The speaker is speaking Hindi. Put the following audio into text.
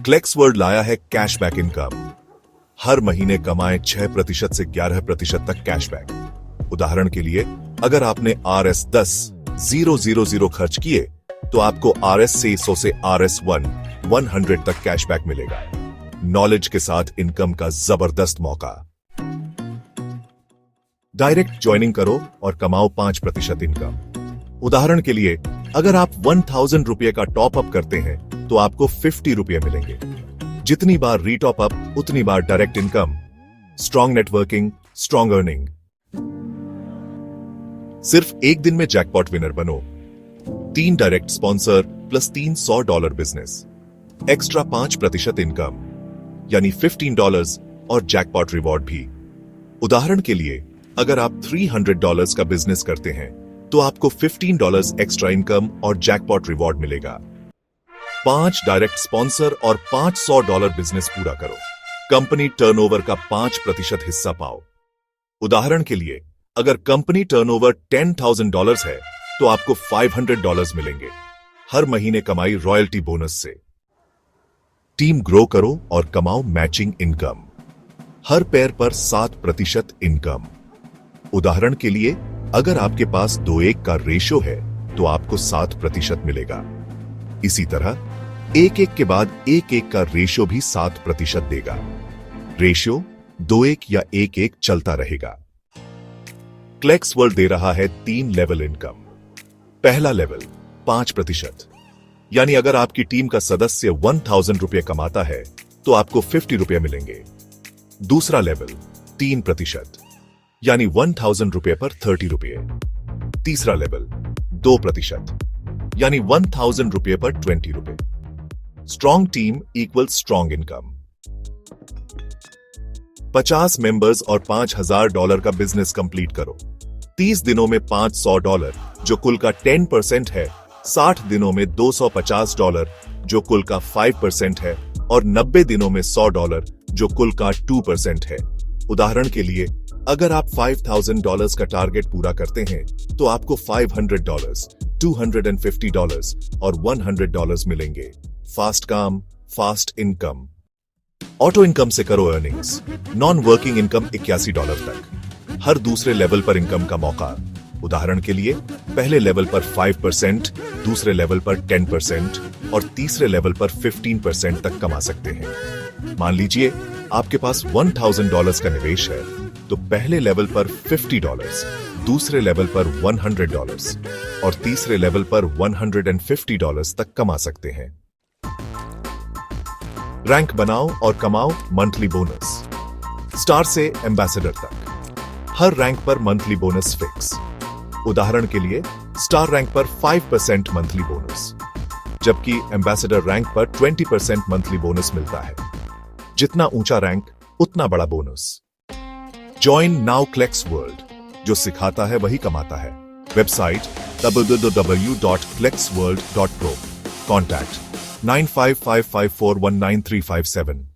क्लेक्सवर्ल्ड लाया है कैशबैक इनकम। हर महीने कमाएं 6% से 11% तक कैशबैक। उदाहरण के लिए, अगर आपने RS10,000 खर्च किए तो आपको RS600 से RS100 तक कैशबैक मिलेगा। नॉलेज के साथ इनकम का जबरदस्त मौका। डायरेक्ट ज्वाइनिंग करो और कमाओ 5% इनकम। उदाहरण के लिए, अगर आप 1000 रुपये का टॉप अप करते हैं तो आपको 50 रुपये मिलेंगे। जितनी बार रीटॉप अप उतनी बार direct income. Strong networking, strong earning. सिर्फ एक दिन में जैकपॉट विनर बनो। 3 direct sponsor plus $300 business, extra 5% income यानी $15 और जैकपॉट रिवॉर्ड भी। उदाहरण के लिए, अगर आप $300 का बिजनेस करते हैं तो आपको $15 एक्स्ट्रा इनकम और जैकपॉट रिवॉर्ड मिलेगा। 5 डायरेक्ट स्पॉन्सर और $500 बिजनेस पूरा करो। कंपनी टर्नओवर का 5% हिस्सा पाओ। उदाहरण के लिए, अगर कंपनी टर्नओवर $10,000 है तो आपको $500 मिलेंगे। हर महीने कमाई रॉयल्टी बोनस से। टीम ग्रो करो और कमाओ मैचिंग इनकम। हर पेयर पर 7% इनकम। उदाहरण के लिए, अगर आपके पास 2:1 का रेशो है तो आपको 7% मिलेगा। इसी तरह 1:1 के बाद 1:1 का रेशो भी 7% देगा। रेशो 2:1 या 1:1 चलता रहेगा। क्लेक्सवर्ल्ड दे रहा है 3 लेवल इनकम। पहला लेवल 5%, यानी अगर आपकी टीम का सदस्य 1000 रुपये कमाता है तो आपको 50 रुपये मिलेंगे। दूसरा लेवल 3%, यानी 1000 रुपये पर 30 रुपये। तीसरा लेवल 2%, यानी 1000 रुपये पर 20 रुपये। Strong team equal strong income. 50 members और $5000 का बिजनेस कंप्लीट करो। 30 दिनों में $500 जो कुल का 10% है, 60 दिनों में $250 जो कुल का 5% है और 90 दिनों में $100 जो कुल का 2% है। उदाहरण के लिए, अगर आप $5000 का टारगेट पूरा करते हैं तो आपको $500, $250 और $100 मिलेंगे। फास्ट काम, फास्ट इनकम। ऑटो इनकम से करो अर्निंग्स। नॉन वर्किंग इनकम $81 तक। हर दूसरे लेवल पर इनकम का मौका। उदाहरण के लिए, पहले लेवल पर 5%, दूसरे लेवल पर 10% और तीसरे लेवल पर 15% तक कमा सकते हैं। मान लीजिए आपके पास $1000 का निवेश है तो पहले लेवल पर $50, दूसरे लेवल पर $100 और तीसरे लेवल पर $150 तक कमा सकते हैं। रैंक बनाओ और कमाओ मंथली बोनस। स्टार से एम्बेसडर तक हर रैंक पर मंथली बोनस फिक्स। उदाहरण के लिए, स्टार रैंक पर 5% मंथली बोनस, जबकि एम्बेसडर रैंक पर 20% मंथली बोनस मिलता है। जितना ऊंचा रैंक उतना बड़ा बोनस। ज्वाइन नाउ क्लेक्सवर्ल्ड, जो सिखाता है वही कमाता है। Website www.klexworld.pro। कॉन्टैक्ट 9555419357।